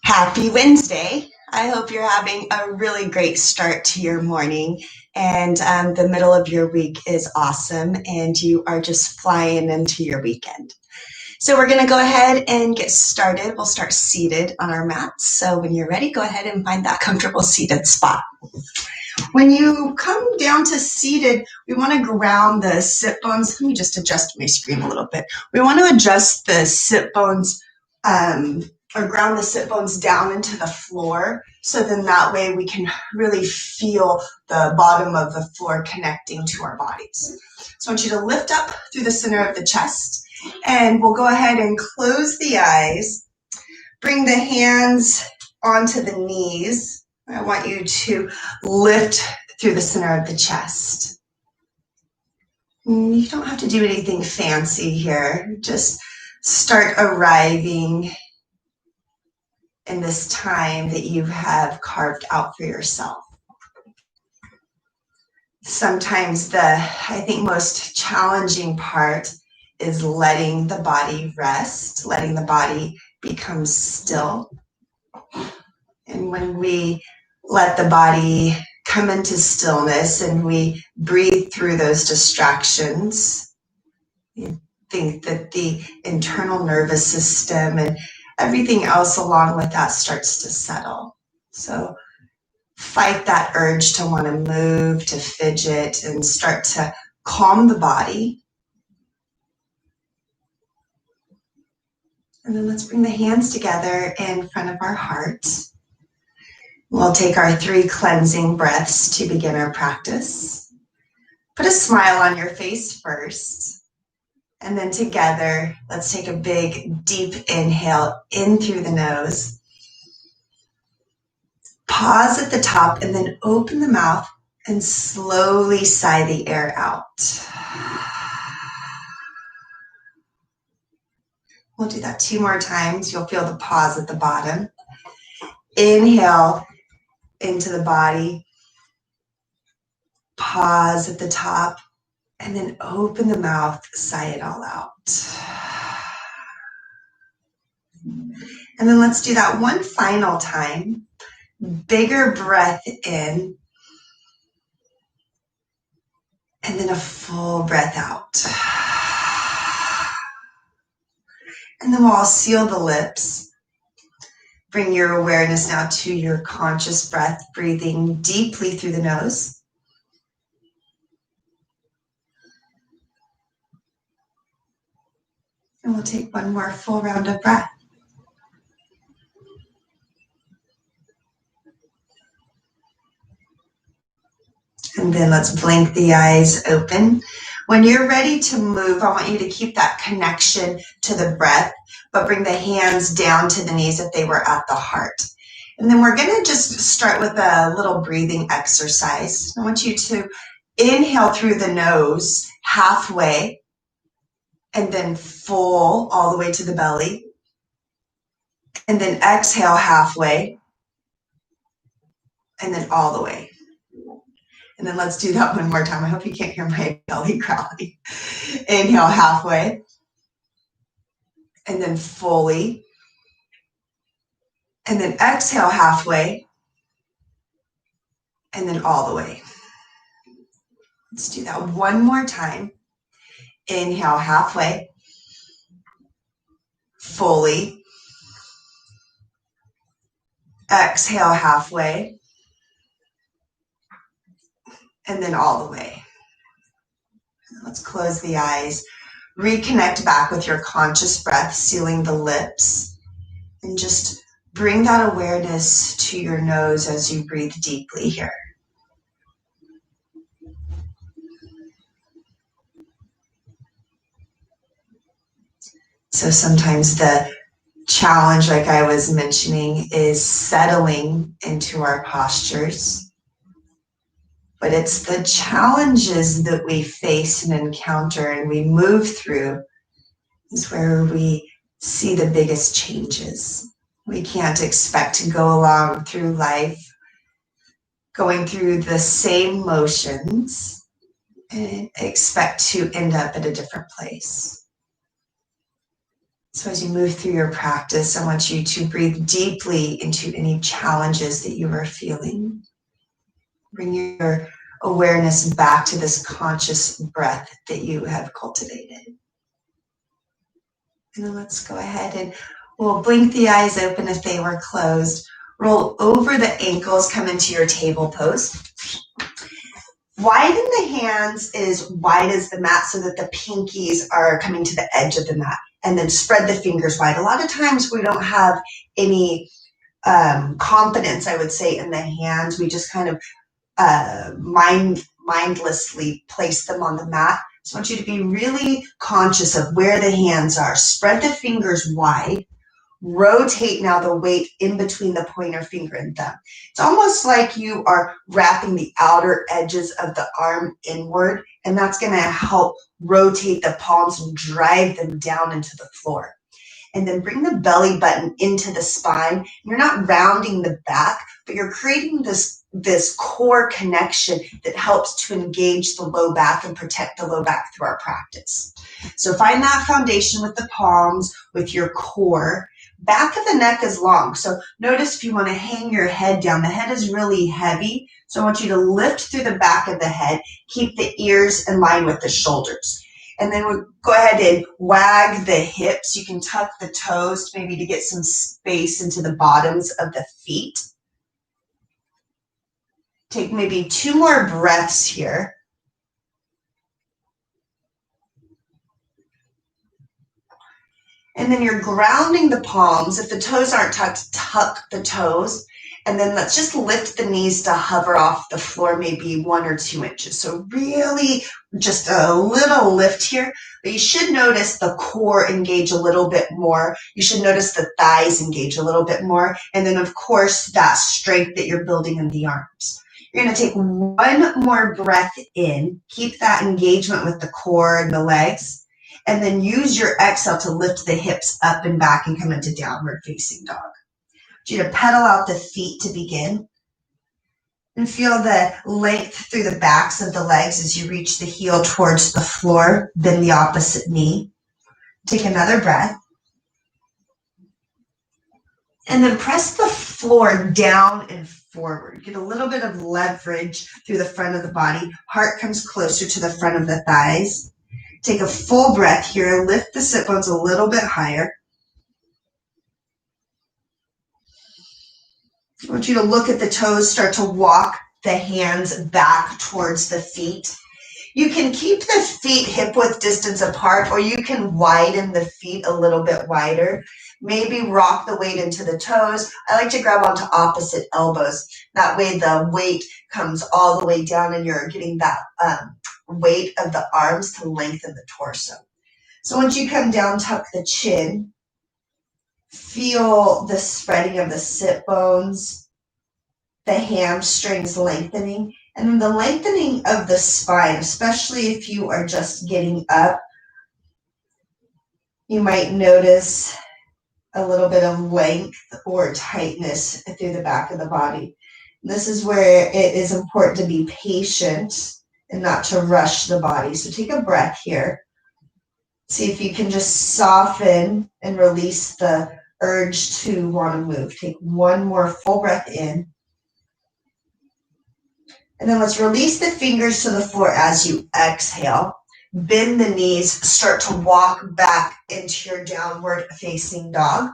Happy Wednesday. I hope you're having a really great start to your morning and the middle of your week is awesome and you are just flying into your weekend. So we're going to go ahead and get started. We'll start seated on our mats. So when you're ready, go ahead and find that comfortable seated spot. When you come down to seated, we want to ground the sit bones. Let me just adjust my screen a little bit. We want to adjust the sit bones or ground the sit bones down into the floor. So then that way we can really feel the bottom of the floor connecting to our bodies. So I want you to lift up through the center of the chest and we'll go ahead and close the eyes. Bring the hands onto the knees. I want you to lift through the center of the chest. You don't have to do anything fancy here. Just start arriving in this time that you have carved out for yourself. Sometimes I think most challenging part is letting the body rest, letting the body become still. And when we let the body come into stillness and we breathe through those distractions, you think that the internal nervous system and everything else along with that starts to settle. So fight that urge to want to move, to fidget, and start to calm the body. And then let's bring the hands together in front of our heart. We'll take our 3 cleansing breaths to begin our practice. Put a smile on your face first. And then together, let's take a big, deep inhale in through the nose. Pause at the top and then open the mouth and slowly sigh the air out. We'll do that 2 more times. You'll feel the pause at the bottom. Inhale into the body. Pause at the top and then open the mouth, sigh it all out. And then let's do that one final time. Bigger breath in. And then a full breath out. And then we'll all seal the lips. Bring your awareness now to your conscious breath, breathing deeply through the nose. And we'll take one more full round of breath. And then let's blink the eyes open. When you're ready to move, I want you to keep that connection to the breath, but bring the hands down to the knees if they were at the heart. And then we're going to just start with a little breathing exercise. I want you to inhale through the nose halfway and then full all the way to the belly. And then exhale halfway and then all the way. And then let's do that one more time. I hope you can't hear my belly growling. Inhale halfway. And then fully. And then exhale halfway. And then all the way. Let's do that one more time. Inhale halfway. Fully. Exhale halfway. And then all the way. Let's close the eyes. Reconnect back with your conscious breath, sealing the lips. And just bring that awareness to your nose as you breathe deeply here. So sometimes the challenge, like I was mentioning, is settling into our postures. But it's the challenges that we face and encounter and we move through is where we see the biggest changes. We can't expect to go along through life going through the same motions and expect to end up at a different place. So as you move through your practice, I want you to breathe deeply into any challenges that you are feeling. Bring your awareness back to this conscious breath that you have cultivated. And then let's go ahead and we'll blink the eyes open if they were closed. Roll over the ankles, come into your table pose. Widen the hands as wide as the mat so that the pinkies are coming to the edge of the mat. And then spread the fingers wide. A lot of times we don't have any confidence, I would say, in the hands. We just kind of mindlessly place them on the mat. So I want you to be really conscious of where the hands are. Spread the fingers wide. Rotate now the weight in between the pointer finger and thumb. It's almost like you are wrapping the outer edges of the arm inward, and that's going to help rotate the palms and drive them down into the floor. And then bring the belly button into the spine. You're not rounding the back, but you're creating this core connection that helps to engage the low back and protect the low back through our practice. So find that foundation with the palms, with your core. Back of the neck is long. So notice if you want to hang your head down, the head is really heavy. So I want you to lift through the back of the head, keep the ears in line with the shoulders. And then we'll go ahead and wag the hips. You can tuck the toes maybe to get some space into the bottoms of the feet. Take maybe 2 more breaths here. And then you're grounding the palms. If the toes aren't tucked, tuck the toes. And then let's just lift the knees to hover off the floor, maybe 1 or 2 inches. So really just a little lift here. But you should notice the core engage a little bit more. You should notice the thighs engage a little bit more. And then, of course, that strength that you're building in the arms. You're going to take 1 more breath in. Keep that engagement with the core and the legs. And then use your exhale to lift the hips up and back and come into downward facing dog. I want you to pedal out the feet to begin. And feel the length through the backs of the legs as you reach the heel towards the floor, then the opposite knee. Take another breath. And then press the floor down and forward. Get a little bit of leverage through the front of the body. Heart comes closer to the front of the thighs. Take a full breath here. Lift the sit bones a little bit higher. I want you to look at the toes, start to walk the hands back towards the feet. You can keep the feet hip-width distance apart, or you can widen the feet a little bit wider. Maybe rock the weight into the toes. I like to grab onto opposite elbows. That way the weight comes all the way down and you're getting that weight of the arms to lengthen the torso. So once you come down, tuck the chin. Feel the spreading of the sit bones, the hamstrings lengthening, and then the lengthening of the spine, especially if you are just getting up. You might notice a little bit of length or tightness through the back of the body. This is where it is important to be patient and not to rush the body. So take a breath here. See if you can just soften and release the urge to want to move. Take 1 more full breath in. And then let's release the fingers to the floor as you exhale. Bend the knees, start to walk back into your downward facing dog.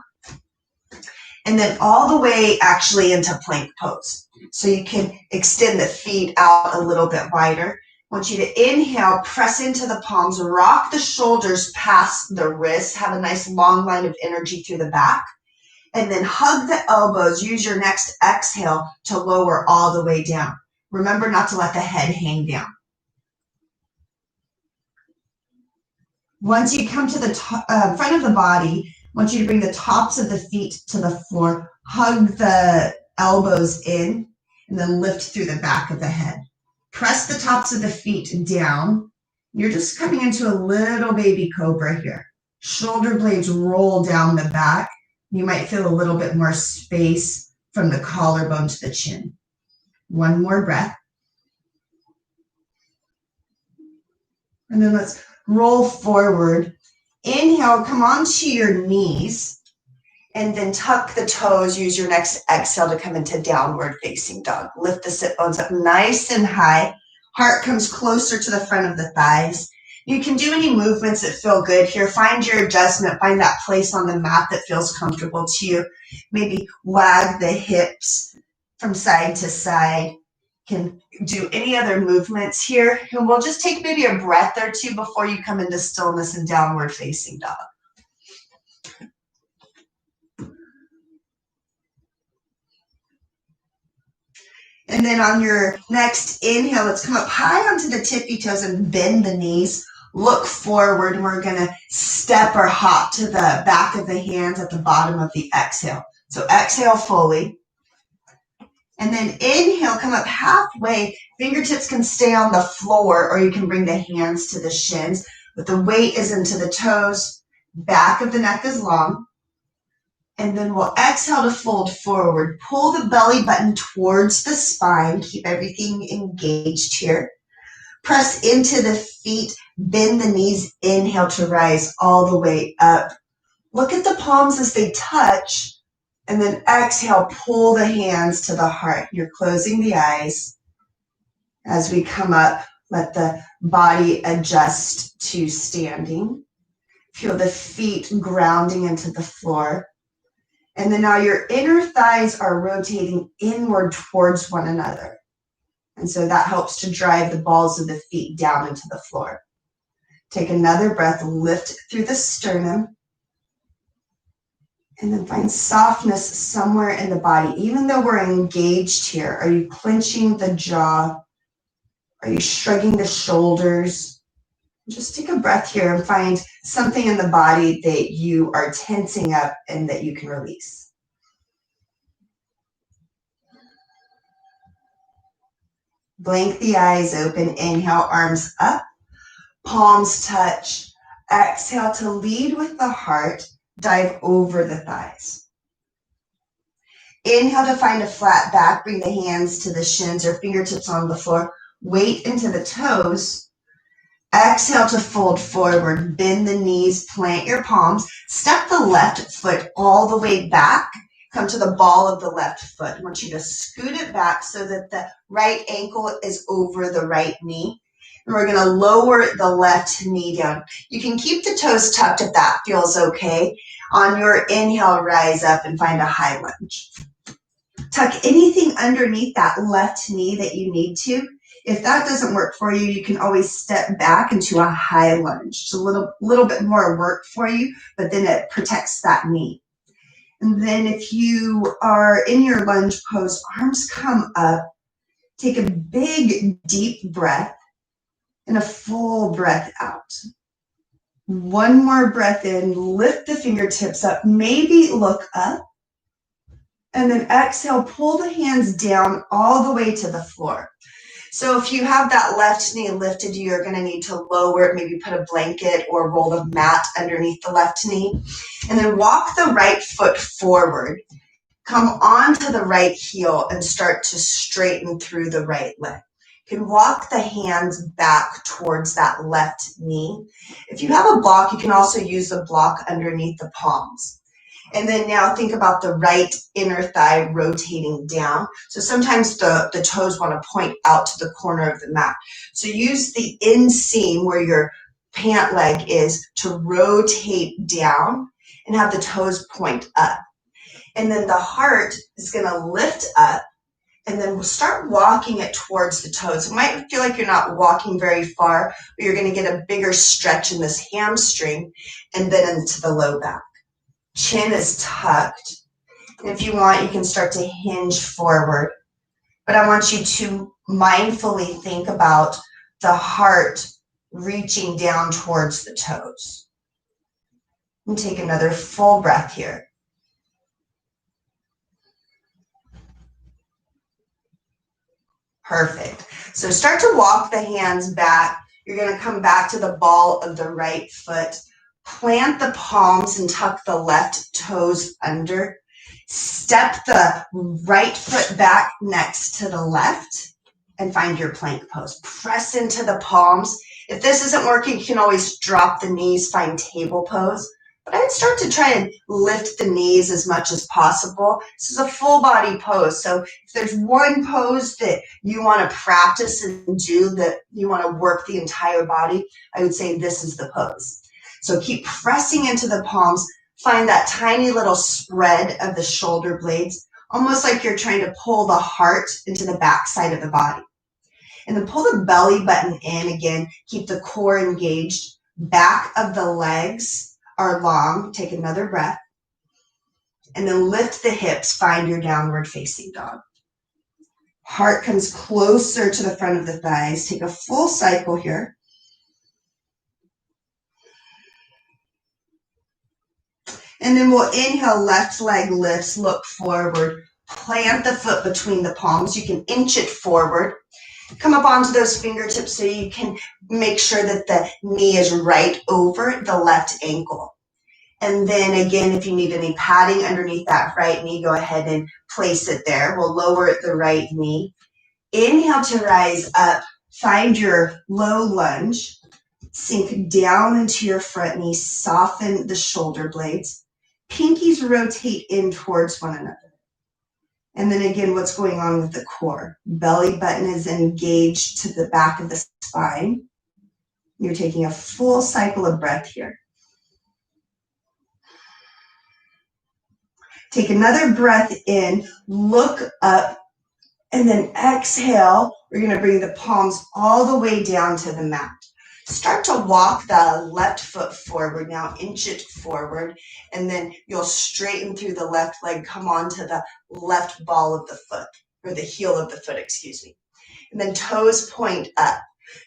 And then all the way actually into plank pose. So you can extend the feet out a little bit wider. I want you to inhale, press into the palms, rock the shoulders past the wrists, have a nice long line of energy through the back, and then hug the elbows. Use your next exhale to lower all the way down. Remember not to let the head hang down. Once you come to the front of the body, I want you to bring the tops of the feet to the floor, hug the elbows in, and then lift through the back of the head. Press the tops of the feet down. You're just coming into a little baby cobra here. Shoulder blades roll down the back. You might feel a little bit more space from the collarbone to the chin. 1 more breath. And then let's roll forward Inhale, come onto your knees, and then tuck the toes. Use your next exhale to come into downward facing dog. Lift the sit bones up nice and high. Heart comes closer to the front of the thighs. You can do any movements that feel good here. Find your adjustment. Find that place on the mat that feels comfortable to you. Maybe wag the hips from side to side. Can do any other movements here. And we'll just take maybe a breath or two before you come into stillness and downward facing dog. And then on your next inhale, let's come up high onto the tippy toes and bend the knees. Look forward. We're going to step or hop to the back of the hands at the bottom of the exhale. So exhale fully. And then inhale, come up halfway. Fingertips can stay on the floor, or you can bring the hands to the shins. But the weight is into the toes. Back of the neck is long. And then we'll exhale to fold forward. Pull the belly button towards the spine. Keep everything engaged here. Press into the feet. Bend the knees. Inhale to rise all the way up. Look at the palms as they touch. And then exhale, pull the hands to the heart. You're closing the eyes. As we come up, let the body adjust to standing. Feel the feet grounding into the floor. And then now your inner thighs are rotating inward towards one another. And so that helps to drive the balls of the feet down into the floor. Take another breath, lift through the sternum. And then find softness somewhere in the body. Even though we're engaged here, are you clenching the jaw? Are you shrugging the shoulders? Just take a breath here and find something in the body that you are tensing up and that you can release. Blink the eyes open. Inhale, arms up. Palms touch. Exhale to lead with the heart. Dive over the thighs. Inhale to find a flat back. Bring the hands to the shins or fingertips on the floor. Weight into the toes. Exhale to fold forward. Bend the knees. Plant your palms. Step the left foot all the way back. Come to the ball of the left foot. I want you to scoot it back so that the right ankle is over the right knee. And we're going to lower the left knee down. You can keep the toes tucked if that feels okay. On your inhale, rise up and find a high lunge. Tuck anything underneath that left knee that you need to. If that doesn't work for you, you can always step back into a high lunge. It's a little bit more work for you, but then it protects that knee. And then if you are in your lunge pose, arms come up. Take a big, deep breath. And a full breath out. One more breath in, lift the fingertips up, maybe look up. And then exhale, pull the hands down all the way to the floor. So if you have that left knee lifted, you're going to need to lower it, maybe put a blanket or roll the mat underneath the left knee. And then walk the right foot forward. Come onto the right heel and start to straighten through the right leg. You can walk the hands back towards that left knee. If you have a block, you can also use the block underneath the palms. And then now think about the right inner thigh rotating down. So sometimes the toes want to point out to the corner of the mat. So use the inseam where your pant leg is to rotate down and have the toes point up. And then the heart is going to lift up. And then we'll start walking it towards the toes. It might feel like you're not walking very far, but you're going to get a bigger stretch in this hamstring and then into the low back. Chin is tucked. And if you want, you can start to hinge forward. But I want you to mindfully think about the heart reaching down towards the toes. And take another full breath here. Perfect. So start to walk the hands back. You're going to come back to the ball of the right foot. Plant the palms and tuck the left toes under. Step the right foot back next to the left and find your plank pose. Press into the palms. If this isn't working, you can always drop the knees, find table pose. But I'd start to try and lift the knees as much as possible. This is a full body pose. So if there's one pose that you want to practice and do, that you want to work the entire body, I would say this is the pose. So keep pressing into the palms. Find that tiny little spread of the shoulder blades, almost like you're trying to pull the heart into the back side of the body. And then pull the belly button in again. Keep the core engaged. Back of the legs are long. Take another breath. And then lift the hips. Find your downward facing dog. Heart comes closer to the front of the thighs. Take a full cycle here. And then we'll inhale, left leg lifts, look forward. Plant the foot between the palms. You can inch it forward. Come up onto those fingertips so you can make sure that the knee is right over the left ankle. And then again, if you need any padding underneath that right knee, go ahead and place it there. We'll lower the right knee. Inhale to rise up. Find your low lunge. Sink down into your front knee. Soften the shoulder blades. Pinkies rotate in towards one another. And then again, what's going on with the core? Belly button is engaged to the back of the spine. You're taking a full cycle of breath here. Take another breath in, look up, and then exhale. We're going to bring the palms all the way down to the mat. Start to walk the left foot forward. Now inch it forward, and then you'll straighten through the left leg, come onto the left ball of the foot, or the heel of the foot, excuse me. And then toes point up.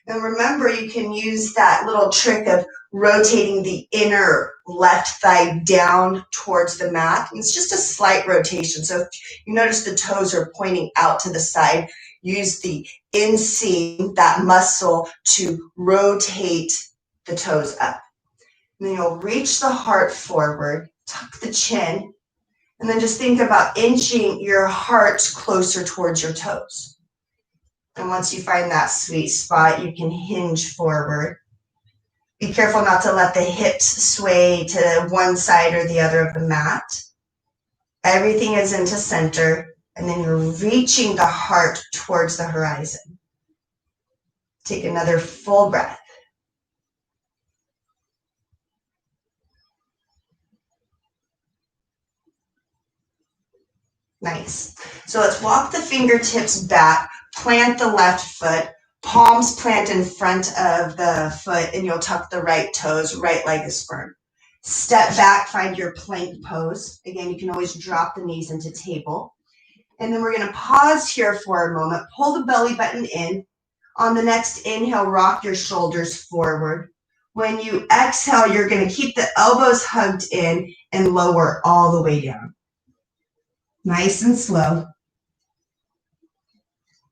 And remember, you can use that little trick of rotating the inner left thigh down towards the mat. And it's just a slight rotation. So if you notice the toes are pointing out to the side, use the inseam, that muscle, to rotate the toes up. And then you'll reach the heart forward, tuck the chin, and then just think about inching your heart closer towards your toes. And once you find that sweet spot, you can hinge forward. Be careful not to let the hips sway to one side or the other of the mat. Everything is into center. And then you're reaching the heart towards the horizon. Take another full breath. Nice. So let's walk the fingertips back, plant the left foot, palms plant in front of the foot, and you'll tuck the right toes, right leg is firm. Step back, find your plank pose. Again, you can always drop the knees into table. And then we're going to pause here for a moment. Pull the belly button in. On the next inhale, rock your shoulders forward. When you exhale, you're going to keep the elbows hugged in and lower all the way down. Nice and slow.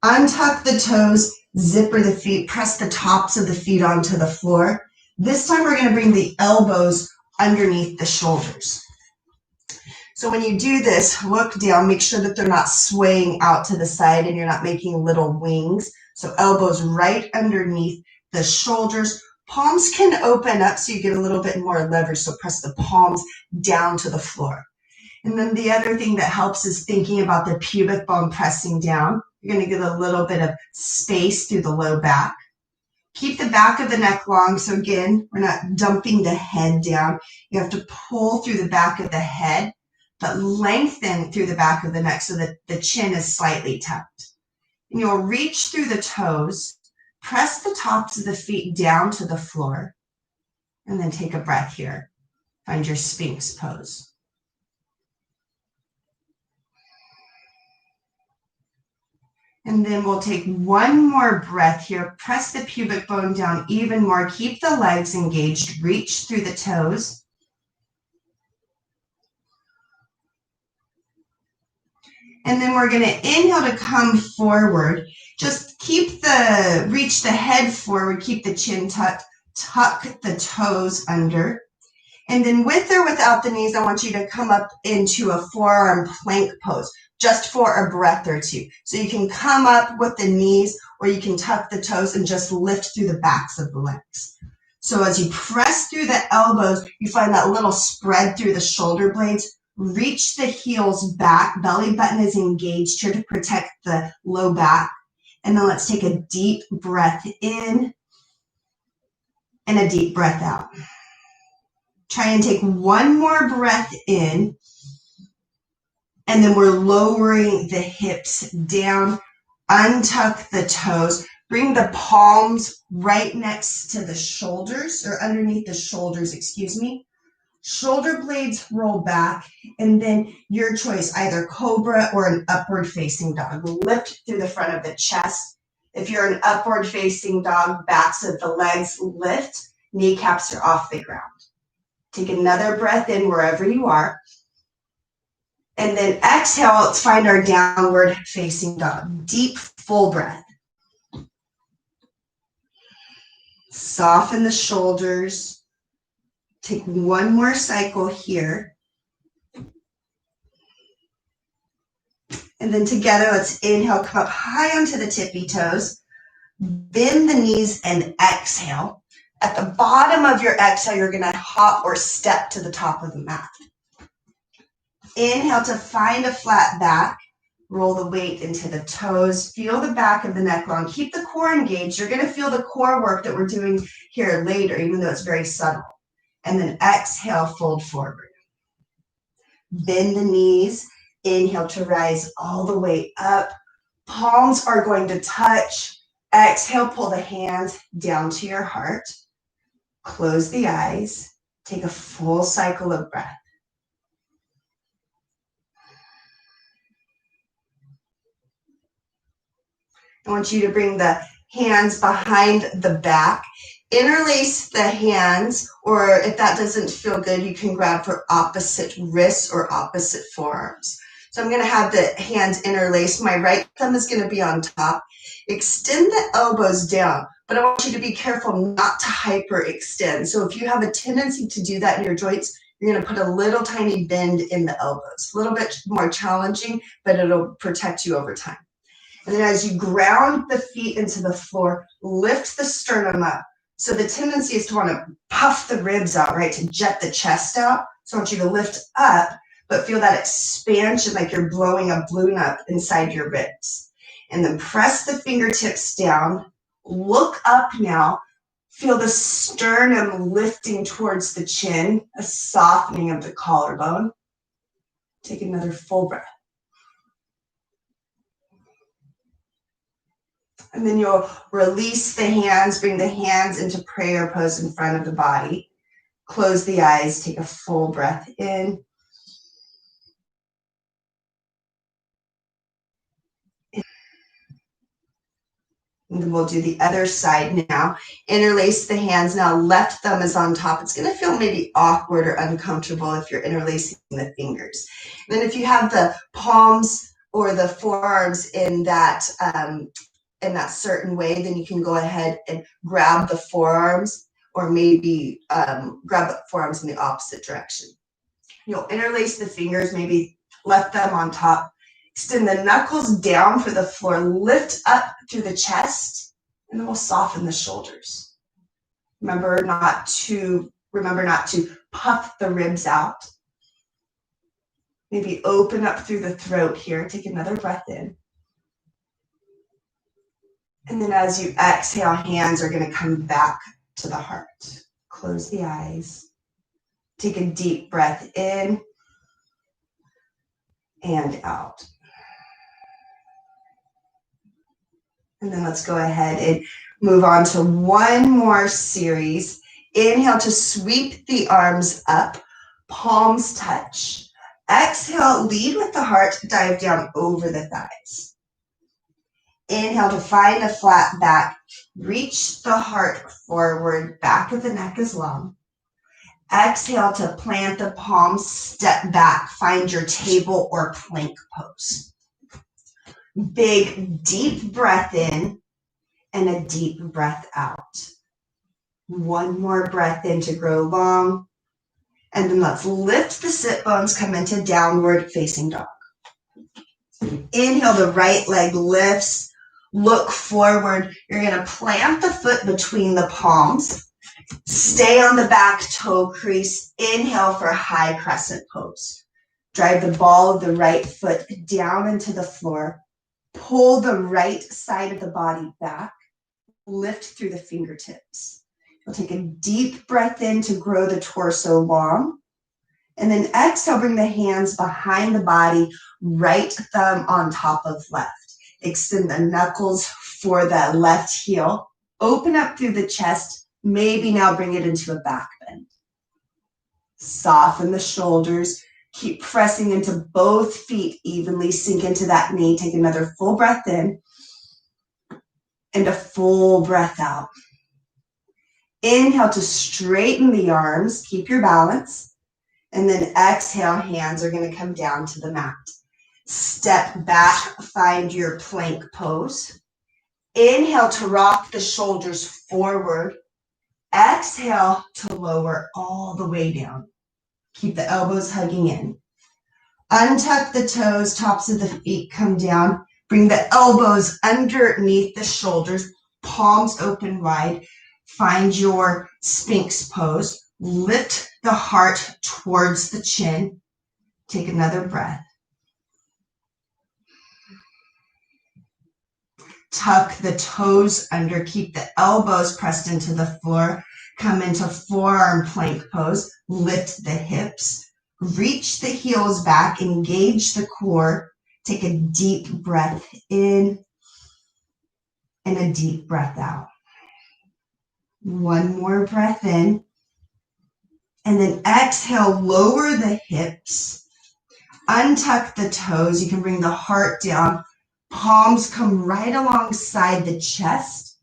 Untuck the toes, zipper the feet, press the tops of the feet onto the floor. This time we're going to bring the elbows underneath the shoulders. So when you do this, look down, make sure that they're not swaying out to the side and you're not making little wings. So elbows right underneath the shoulders. Palms can open up so you get a little bit more leverage. So press the palms down to the floor. And then the other thing that helps is thinking about the pubic bone pressing down. You're going to get a little bit of space through the low back. Keep the back of the neck long. So again, we're not dumping the head down. You have to pull through the back of the head, but lengthen through the back of the neck so that the chin is slightly tucked. And you'll reach through the toes, press the tops of the feet down to the floor, and then take a breath here. Find your Sphinx pose. And then we'll take one more breath here. Press the pubic bone down even more. Keep the legs engaged. Reach through the toes. And then we're going to inhale to come forward. Just reach the head forward. Keep the chin tucked. Tuck the toes under. And then with or without the knees, I want you to come up into a forearm plank pose, just for a breath or two. So you can come up with the knees or you can tuck the toes and just lift through the backs of the legs. So as you press through the elbows, you find that little spread through the shoulder blades. Reach the heels back. Belly button is engaged here to protect the low back. And then let's take a deep breath in and a deep breath out. Try and take one more breath in. And then we're lowering the hips down. Untuck the toes. Bring the palms right next to the shoulders, or underneath the shoulders, excuse me. Shoulder blades roll back, and then your choice, either cobra or an upward facing dog. Lift through the front of the chest. If you're an upward facing dog, backs of the legs lift, kneecaps are off the ground. Take another breath in wherever you are. And then exhale, let's find our downward facing dog. Deep, full breath. Soften the shoulders. Take one more cycle here. And then together, let's inhale, come up high onto the tippy toes. Bend the knees and exhale. At the bottom of your exhale, you're going to hop or step to the top of the mat. Inhale to find a flat back. Roll the weight into the toes. Feel the back of the neck long. Keep the core engaged. You're going to feel the core work that we're doing here later, even though it's very subtle. And then exhale, fold forward. Bend the knees. Inhale to rise all the way up. Palms are going to touch. Exhale, pull the hands down to your heart. Close the eyes. Take a full cycle of breath. I want you to bring the hands behind the back. Interlace the hands, or if that doesn't feel good, you can grab for opposite wrists or opposite forearms. So I'm going to have the hands interlaced. My right thumb is going to be on top. Extend the elbows down, but I want you to be careful not to hyperextend. So if you have a tendency to do that in your joints, you're going to put a little tiny bend in the elbows. A little bit more challenging, but it'll protect you over time. And then as you ground the feet into the floor, lift the sternum up. So the tendency is to want to puff the ribs out, right? To jet the chest out. So I want you to lift up, but feel that expansion like you're blowing a balloon up inside your ribs. And then press the fingertips down. Look up now. Feel the sternum lifting towards the chin, a softening of the collarbone. Take another full breath. And then you'll release the hands, bring the hands into prayer pose in front of the body. Close the eyes, take a full breath in. And then we'll do the other side now. Interlace the hands now. Left thumb is on top. It's going to feel maybe awkward or uncomfortable if you're interlacing the fingers. And then if you have the palms or the forearms in that certain way, then you can go ahead and grab the forearms, or maybe grab the forearms in the opposite direction. You'll interlace the fingers, maybe left thumb on top. Extend the knuckles down for the floor. Lift up through the chest, and then we'll soften the shoulders. Remember not to puff the ribs out. Maybe open up through the throat here. Take another breath in. And then as you exhale, hands are going to come back to the heart. Close the eyes. Take a deep breath in and out. And then let's go ahead and move on to one more series. Inhale to sweep the arms up, palms touch. Exhale, lead with the heart, dive down over the thighs. Inhale to find a flat back. Reach the heart forward, back of the neck is long. Exhale to plant the palms, step back, find your table or plank pose. Big, deep breath in and a deep breath out. One more breath in to grow long. And then let's lift the sit bones, come into downward facing dog. Inhale, the right leg lifts. Look forward. You're going to plant the foot between the palms. Stay on the back toe crease. Inhale for high crescent pose. Drive the ball of the right foot down into the floor. Pull the right side of the body back. Lift through the fingertips. You'll take a deep breath in to grow the torso long. And then exhale, bring the hands behind the body, right thumb on top of left. Extend the knuckles for the left heel. Open up through the chest. Maybe now bring it into a back bend. Soften the shoulders. Keep pressing into both feet evenly. Sink into that knee. Take another full breath in and a full breath out. Inhale to straighten the arms. Keep your balance. And then exhale, hands are going to come down to the mat. Step back, find your plank pose. Inhale to rock the shoulders forward. Exhale to lower all the way down. Keep the elbows hugging in. Untuck the toes, tops of the feet come down. Bring the elbows underneath the shoulders, palms open wide. Find your Sphinx pose. Lift the heart towards the chin. Take another breath. Tuck the toes under. Keep the elbows pressed into the floor. Come into forearm plank pose. Lift the hips. Reach the heels back. Engage the core. Take a deep breath in and a deep breath out. One more breath in. And then exhale, lower the hips. Untuck the toes. You can bring the heart down. Palms come right alongside the chest.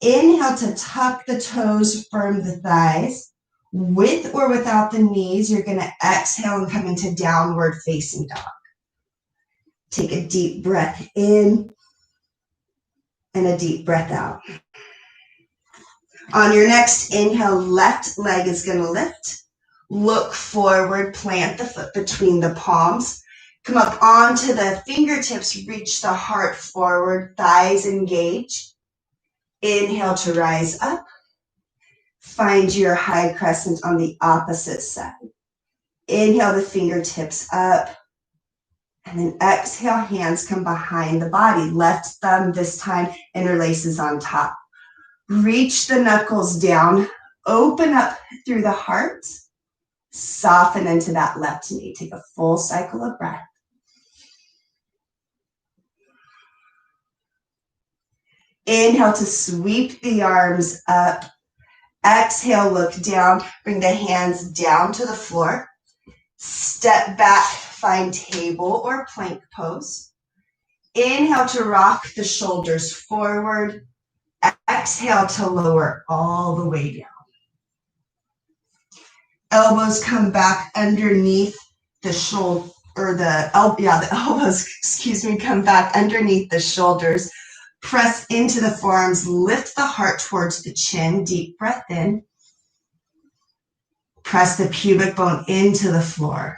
Inhale to tuck the toes, firm the thighs. With or without the knees, you're going to exhale and come into downward facing dog. Take a deep breath in and a deep breath out. On your next inhale, left leg is going to lift. Look forward, plant the foot between the palms. Come up onto the fingertips, reach the heart forward, thighs engage. Inhale to rise up. Find your high crescent on the opposite side. Inhale the fingertips up. And then exhale, hands come behind the body. Left thumb this time interlaces on top. Reach the knuckles down. Open up through the heart. Soften into that left knee. Take a full cycle of breath. Inhale to sweep the arms up. Exhale, look down. Bring the hands down to the floor. Step back, find table or plank pose. Inhale to rock the shoulders forward. Exhale to lower all the way down. Elbows come back underneath the shoulder, the elbows, come back underneath the shoulders. Press into the forearms, lift the heart towards the chin, deep breath in. Press the pubic bone into the floor.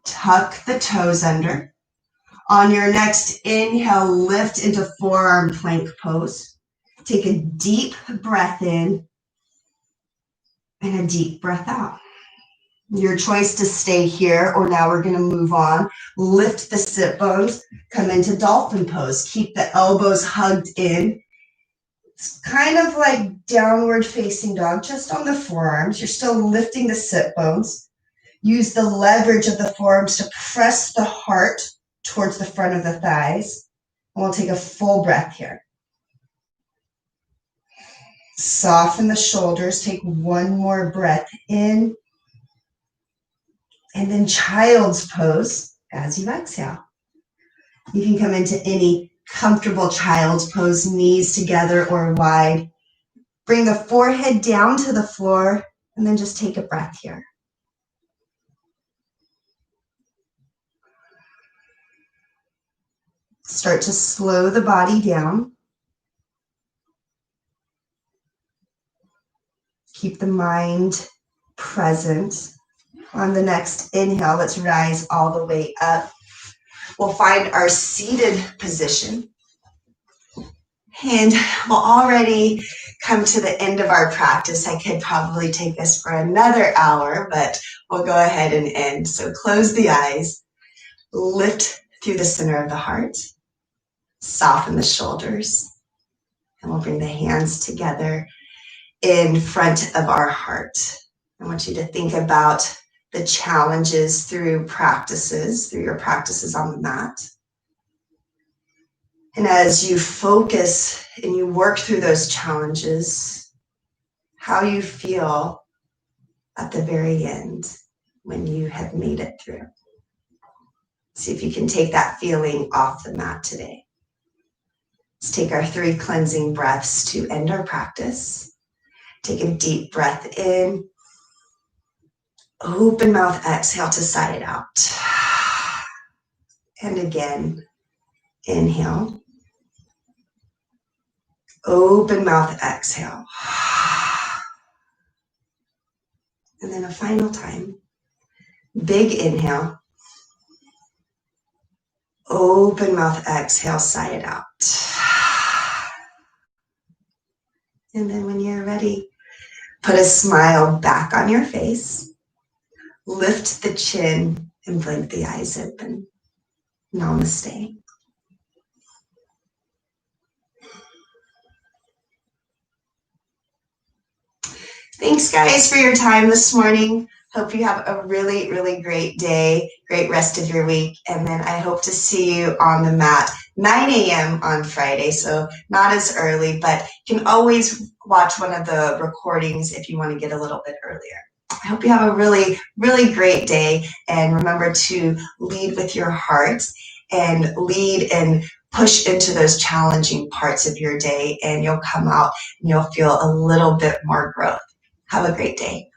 Tuck the toes under. On your next inhale, lift into forearm plank pose. Take a deep breath in and a deep breath out. Your choice to stay here, or now we're going to move on. Lift the sit bones, come into dolphin pose. Keep the elbows hugged in. It's kind of like downward facing dog, just on the forearms. You're still lifting the sit bones. Use the leverage of the forearms to press the heart towards the front of the thighs. And we'll take a full breath here. Soften the shoulders. Take one more breath in. And then child's pose as you exhale. You can come into any comfortable child's pose, knees together or wide. Bring the forehead down to the floor and then just take a breath here. Start to slow the body down. Keep the mind present. On the next inhale, let's rise all the way up. We'll find our seated position. And we'll already come to the end of our practice. I could probably take us for another hour, but we'll go ahead and end. So close the eyes, lift through the center of the heart, soften the shoulders, and we'll bring the hands together in front of our heart. I want you to think about the challenges through your practices on the mat. And as you focus and you work through those challenges, how you feel at the very end when you have made it through. See if you can take that feeling off the mat today. Let's take our 3 cleansing breaths to end our practice. Take a deep breath in. Open mouth, exhale to sigh it out. And again, inhale. Open mouth, exhale. And then a final time. Big inhale. Open mouth, exhale, sigh it out. And then when you're ready, put a smile back on your face. Lift the chin and blink the eyes open. Namaste. Thanks, guys, for your time this morning. Hope you have a really, really great day, great rest of your week. And then I hope to see you on the mat 9 a.m. on Friday. So not as early, but you can always watch one of the recordings if you want to get a little bit earlier. I hope you have a really, really great day. And remember to lead with your heart and lead and push into those challenging parts of your day. And you'll come out and you'll feel a little bit more growth. Have a great day.